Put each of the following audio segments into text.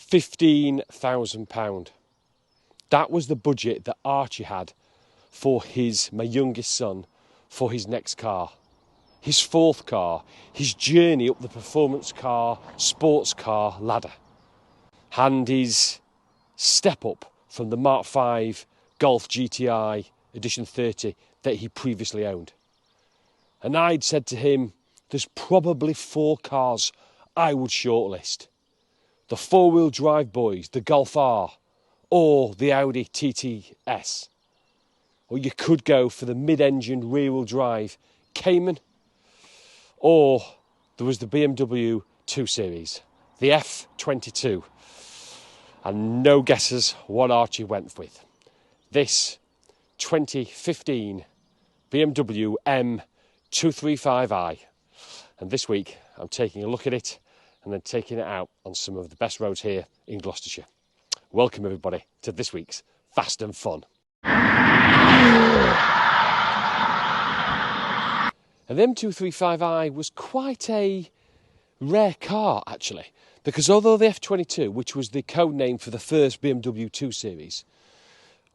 £15,000. That was the budget that Archie had for my youngest son, for his next car. His fourth car, his journey up the performance car, sports car ladder. And his step up from the Mark V Golf GTI Edition 30 that he previously owned. And I'd said to him, there's probably 4 cars I would shortlist. The 4-wheel drive boys, the Golf R, or the Audi TTS. Or you could go for the mid-engined rear-wheel drive Cayman, or there was the BMW 2 Series, the F22. And no guesses what Archie went with. This 2015 BMW M235i. And this week I'm taking a look at it and then taking it out on some of the best roads here in Gloucestershire. Welcome everybody to this week's Fast and Fun. And the M235i was quite a rare car actually, because although the F22, which was the code name for the first BMW 2 Series,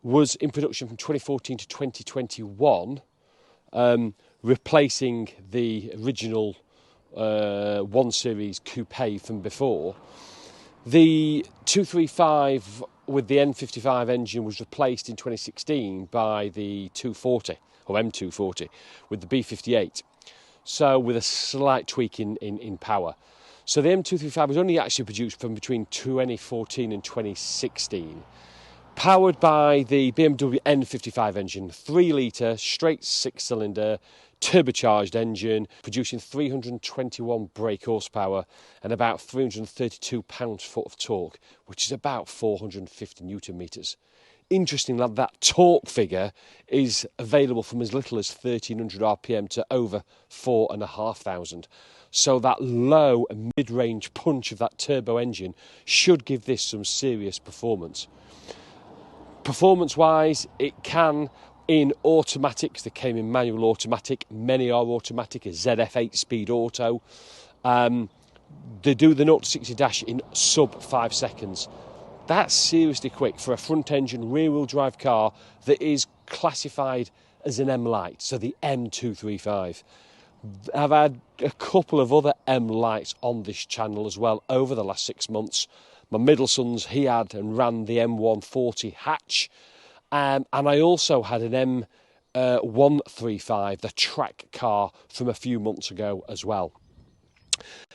was in production from 2014 to 2021, replacing the original 1 Series coupe from before, the 235 with the N55 engine was replaced in 2016 by the 240, or M240, with the B58. So with a slight tweak in power. So the M235 was only actually produced from between 2014 and 2016. Powered by the BMW N55 engine, 3-litre, straight 6-cylinder, turbocharged engine, producing 321 brake horsepower and about 332 pounds-foot of torque, which is about 450 newton metres. Interesting that torque figure is available from as little as 1300 RPM to over 4,500. So that low and mid-range punch of that turbo engine should give this some serious performance. Performance-wise, it can, in automatics, they came in manual automatic, many are automatic, a ZF 8-speed auto. They do the 0-60 dash in sub 5 seconds. That's seriously quick for a front-engine rear-wheel drive car that is classified as an M-lite, so the M235. I've had a couple of other M-lites on this channel as well over the last 6 months. My middle son's, he had and ran the M140 hatch. And I also had an M135, the track car, from a few months ago as well.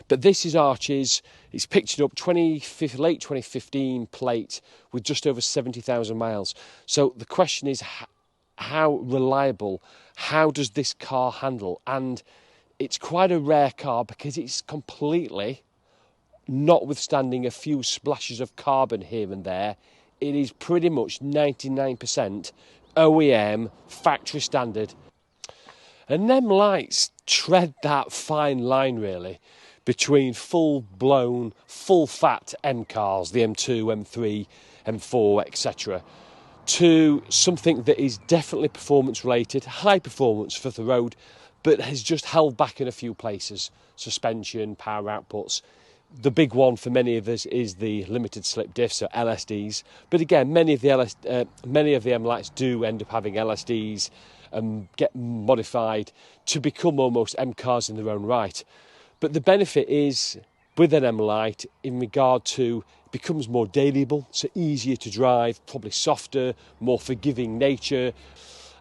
But this is Archie's. It's pictured up late 2015 plate with just over 70,000 miles. So the question is, how reliable, how does this car handle? And it's quite a rare car because it's completely, notwithstanding a few splashes of carbon here and there, it is pretty much 99% OEM, factory standard. And them lights tread that fine line really between full-blown, full-fat M cars, the M2, M3, M4, etc., to something that is definitely performance-related, high performance for the road, but has just held back in a few places. Suspension, power outputs. The big one for many of us is the limited slip diff, so LSDs. But again, many of the M-lights do end up having LSDs and get modified to become almost M cars in their own right. But the benefit is, with an M-lite, in regard to, it becomes more dailyable, so easier to drive, probably softer, more forgiving nature,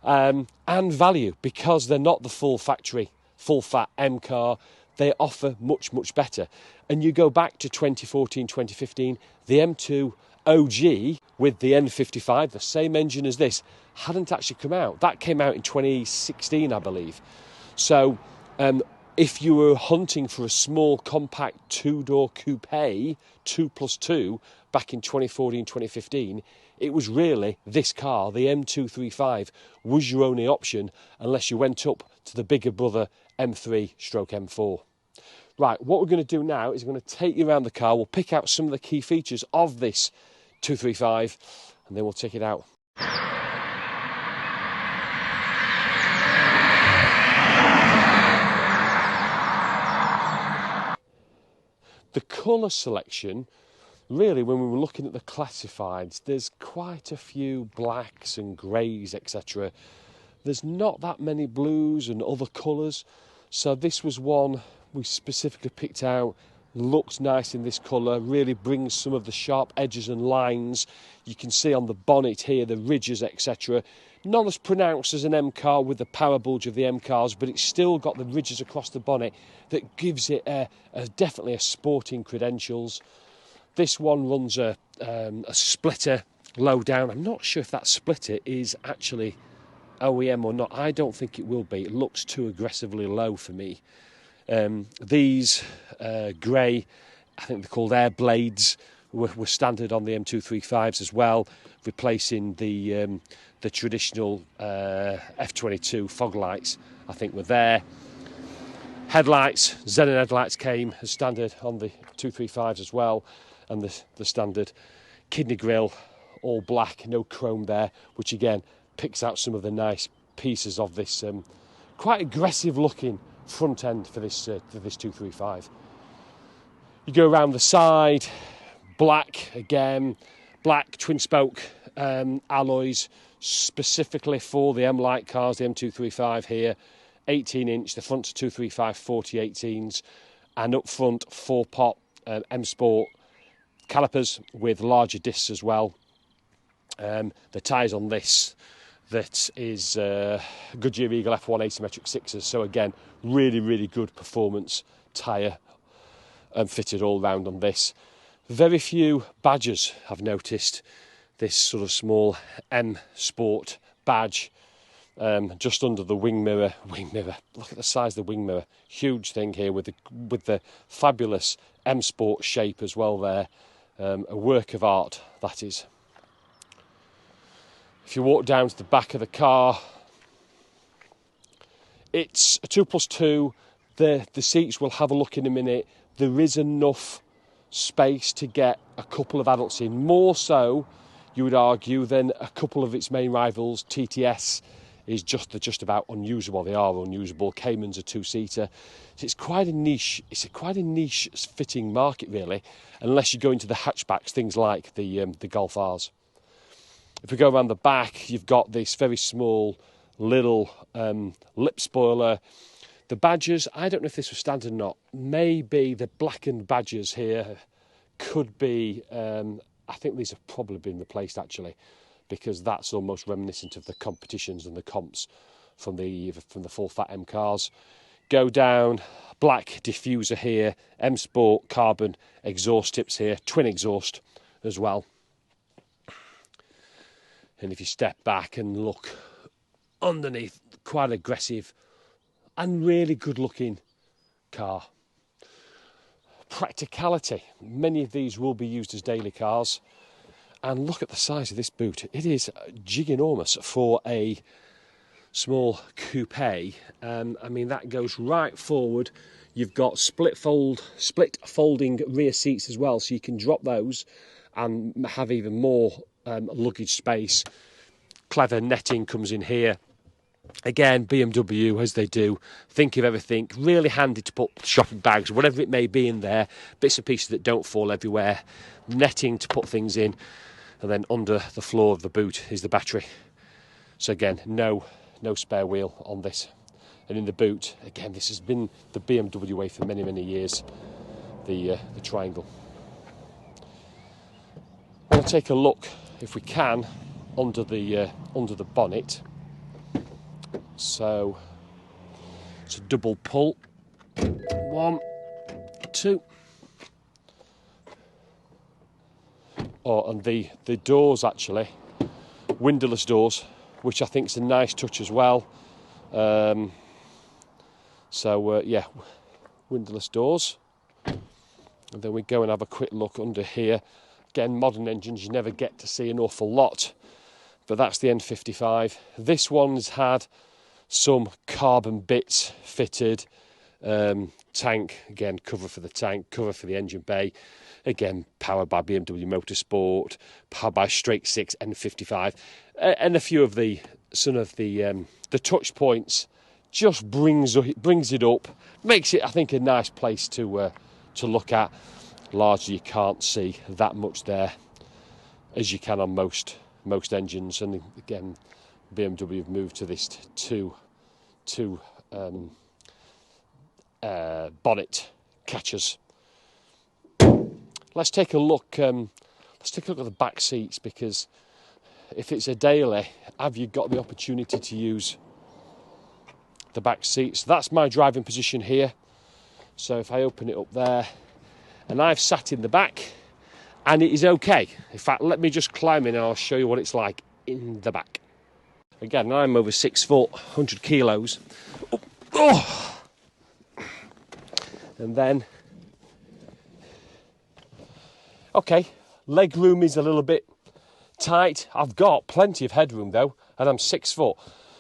and value, because they're not the full factory, full-fat M car. They offer much, much better. And you go back to 2014, 2015, the M2 OG with the N55, the same engine as this, hadn't actually come out. That came out in 2016, I believe. So if you were hunting for a small, compact 2-door coupe, 2+2, back in 2014, 2015, it was really this car, the M235, was your only option unless you went up to the bigger brother M3/M4. Right, what we're going to do now is we're going to take you around the car. We'll pick out some of the key features of this 235 and then we'll take it out. The colour selection really, when we were looking at the classifieds, there's quite a few blacks and greys, etc. There's not that many blues and other colours. So this was one we specifically picked out. Looks nice in this colour, really brings some of the sharp edges and lines. You can see on the bonnet here, the ridges, etc. Not as pronounced as an M car with the power bulge of the M cars, but it's still got the ridges across the bonnet that gives it definitely a sporting credentials. This one runs a splitter low down. I'm not sure if that splitter is actually OEM or not. I don't think it will be. It looks too aggressively low for me. These grey, I think they're called air blades, were standard on the M235s as well, replacing the traditional F22 fog lights. I think were there. Headlights, xenon headlights came as standard on the 235s as well, and the standard kidney grille, all black, no chrome there, which again picks out some of the nice pieces of this quite aggressive looking front end for this 235. You go around the side, black again, black twin spoke alloys specifically for the M-lite cars, the M235 here, 18 inch, the front 235 4018s, and up front 4-pot M Sport calipers with larger discs as well. The tyres on this, that is Goodyear Eagle F1 asymmetric 6s, so again really, really good performance tyre fitted all round on this. Very few badges I've noticed. This sort of small M Sport badge just under the wing mirror. Look at the size of the wing mirror, huge thing here with the fabulous M Sport shape as well there. A work of art that is. If you walk down to the back of the car, it's a 2+2. The seats, we'll have a look in a minute. There is enough space to get a couple of adults in. More so, you would argue, than a couple of its main rivals. TTS is just about unusable. They are unusable. Cayman's a 2-seater. So it's quite a niche. It's quite a niche fitting market, really, unless you go into the hatchbacks, things like the Golf R's. If we go around the back, you've got this very small little lip spoiler. The badges, I don't know if this was standard or not. Maybe the blackened badges here could be, I think these have probably been replaced actually, because that's almost reminiscent of the competitions and the comps from the full fat M cars. Go down, black diffuser here, M Sport carbon exhaust tips here, twin exhaust as well. And if you step back and look underneath, quite aggressive and really good looking car. Practicality. Many of these will be used as daily cars. And look at the size of this boot. It is giganormous for a small coupe. I mean, that goes right forward. You've got split folding rear seats as well, so you can drop those and have even more luggage space. Clever netting comes in here. Again, BMW, as they do, think of everything. Really handy to put shopping bags, whatever it may be in there. Bits and pieces that don't fall everywhere. Netting to put things in. And then under the floor of the boot is the battery. So again, no spare wheel on this. And in the boot, again, this has been the BMW way for many, many years. The triangle. We'll take a look, if we can, under the bonnet. So it's a double pull. 1, 2. Oh, and the doors actually, windowless doors, which I think is a nice touch as well. Yeah, windowless doors. And then we go and have a quick look under here. Again, modern engines, you never get to see an awful lot, but that's the N55. This one's had some carbon bits fitted. Tank, again, cover for the tank, cover for the engine bay. Again, powered by BMW Motorsport, powered by Straight 6 N55, and a few of the touch points. Just brings it up, makes it, I think, a nice place to look at. largely you can't see that much there as you can on most engines. And again, BMW have moved to this two bonnet catchers. Let's take a look. Let's take a look at the back seats, because if it's a daily, have you got the opportunity to use the back seats? That's my driving position here. So if I open it up there, and I've sat in the back, and it is okay. In fact, let me just climb in and I'll show you what it's like in the back. Again, I'm over 6 foot, 100 kilos. Oh. And then, okay, leg room is a little bit tight. I've got plenty of headroom though, and I'm 6 foot.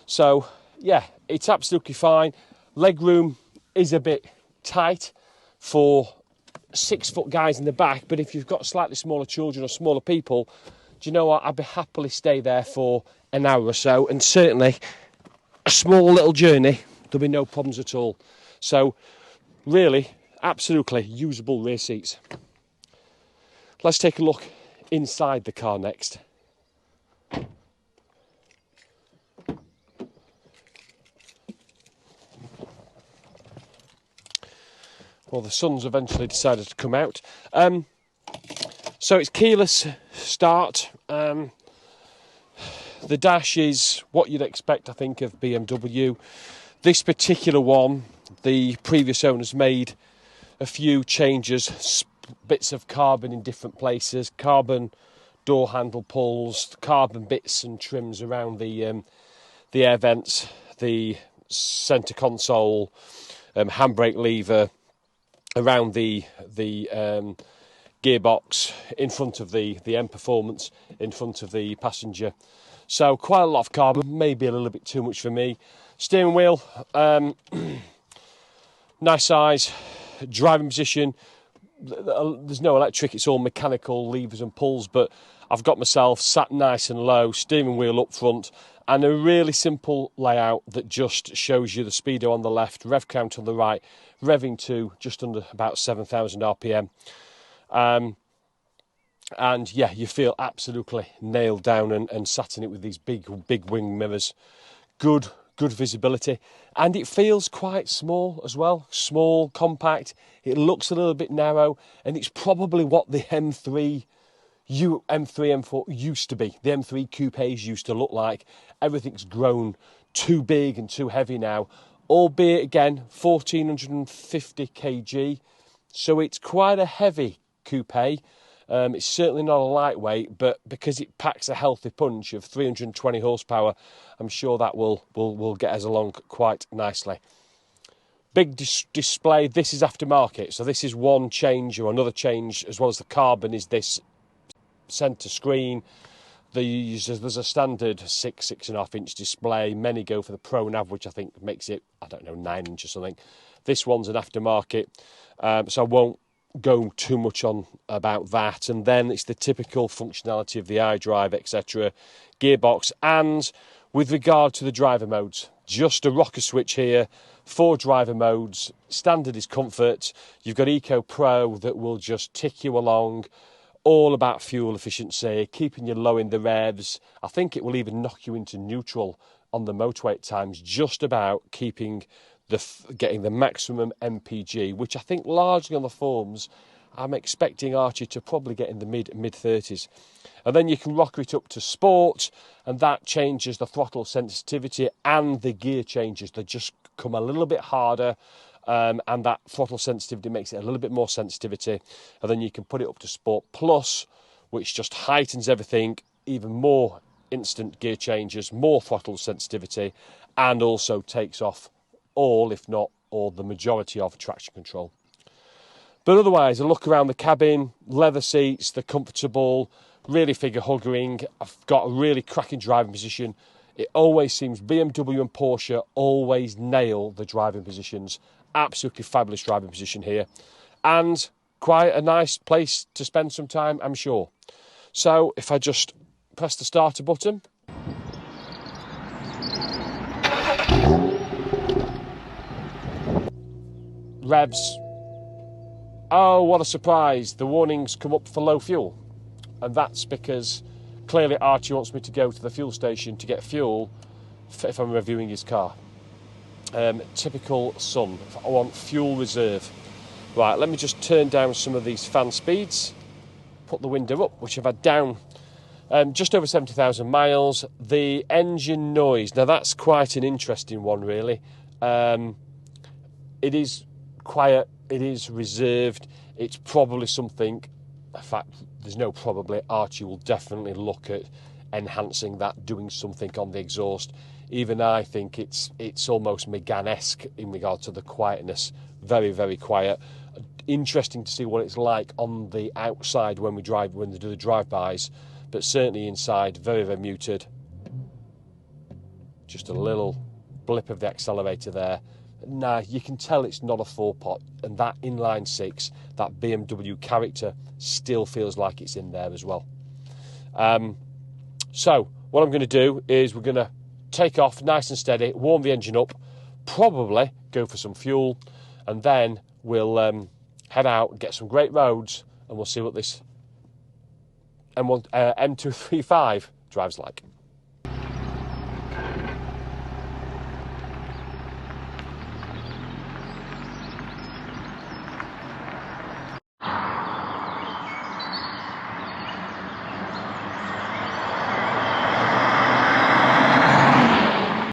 So yeah, it's absolutely fine. Leg room is a bit tight for 6 foot guys in the back, but if you've got slightly smaller children or smaller people, do you know what? I'd be happily stay there for an hour or so, and certainly a small little journey, there'll be no problems at all. So really, absolutely usable rear seats. Let's take a look inside the car next. Well, the sun's eventually decided to come out. So it's keyless start. The dash is what you'd expect, I think, of BMW. This particular one, the previous owners made a few changes, bits of carbon in different places, carbon door handle pulls, carbon bits and trims around the air vents, the centre console, handbrake lever, around the gearbox, in front of the M Performance, in front of the passenger. So quite a lot of carbon, maybe a little bit too much for me. Steering wheel, nice size. Driving position, there's no electric, it's all mechanical levers and pulls, but I've got myself sat nice and low, steering wheel up front, and a really simple layout that just shows you the speedo on the left, rev count on the right, revving to just under about 7,000 RPM. And yeah, you feel absolutely nailed down and sat in it with these big wing mirrors. Good visibility, and it feels quite small as well. Small, compact. It looks a little bit narrow, and it's probably what the M3, M4 used to be. The M3 coupes used to look like. Everything's grown too big and too heavy now, albeit again 1450 kg, so it's quite a heavy coupe. It's certainly not a lightweight, but because it packs a healthy punch of 320 horsepower, I'm sure that will get us along quite nicely. Big display. This is aftermarket, so this is one change, or another change as well as the carbon is this centre screen. There's a standard 6.5 inch display. Many go for the Pro Nav, which I think makes it, I don't know, 9 inch or something. This one's an aftermarket, so I won't go too much on about that. And then it's the typical functionality of the iDrive, etc. Gearbox, and with regard to the driver modes, just a rocker switch here, 4 driver modes. Standard is comfort. You've got Eco Pro that will just tick you along, all about fuel efficiency, keeping you low in the revs. I think it will even knock you into neutral on the motorway at times, just about keeping getting the maximum MPG, which I think largely on the forums I'm expecting Archie to probably get in the mid-30s. And then you can rocker it up to sport, and that changes the throttle sensitivity and the gear changes. They just come a little bit harder, and that throttle sensitivity makes it a little bit more sensitivity. And then you can put it up to Sport Plus, which just heightens everything, even more instant gear changes, more throttle sensitivity, and also takes off all, if not all, the majority of traction control. But otherwise, a look around the cabin, leather seats, they're comfortable, really figure hugging. I've got a really cracking driving position. It always seems BMW and Porsche always nail the driving positions. Absolutely fabulous driving position here. And quite a nice place to spend some time, I'm sure. So if I just press the starter button. Revs, Oh, what a surprise. The warnings come up for low fuel. And that's because clearly Archie wants me to go to the fuel station to get fuel if I'm reviewing his car. Typical son. I want fuel reserve. Right, let me just turn down some of these fan speeds. Put the window up, which I've had down just over 70,000 miles. The engine noise. Now that's quite an interesting one, really. It is quiet. It is reserved. It's probably something. In fact, there's no probably. Archie will definitely look at enhancing that, doing something on the exhaust. Even I think it's almost Megane-esque in regard to the quietness. Very, very quiet. Interesting to see what it's like on the outside when they do the drive-bys, but certainly inside, very, very muted. Just a little blip of the accelerator there. Nah, you can tell it's not a 4-pot, and that inline 6, that BMW character, still feels like it's in there as well. So what I'm going to do is we're going to take off nice and steady, warm the engine up, probably go for some fuel, and then we'll head out, get some great roads, and we'll see what this M235 drives like.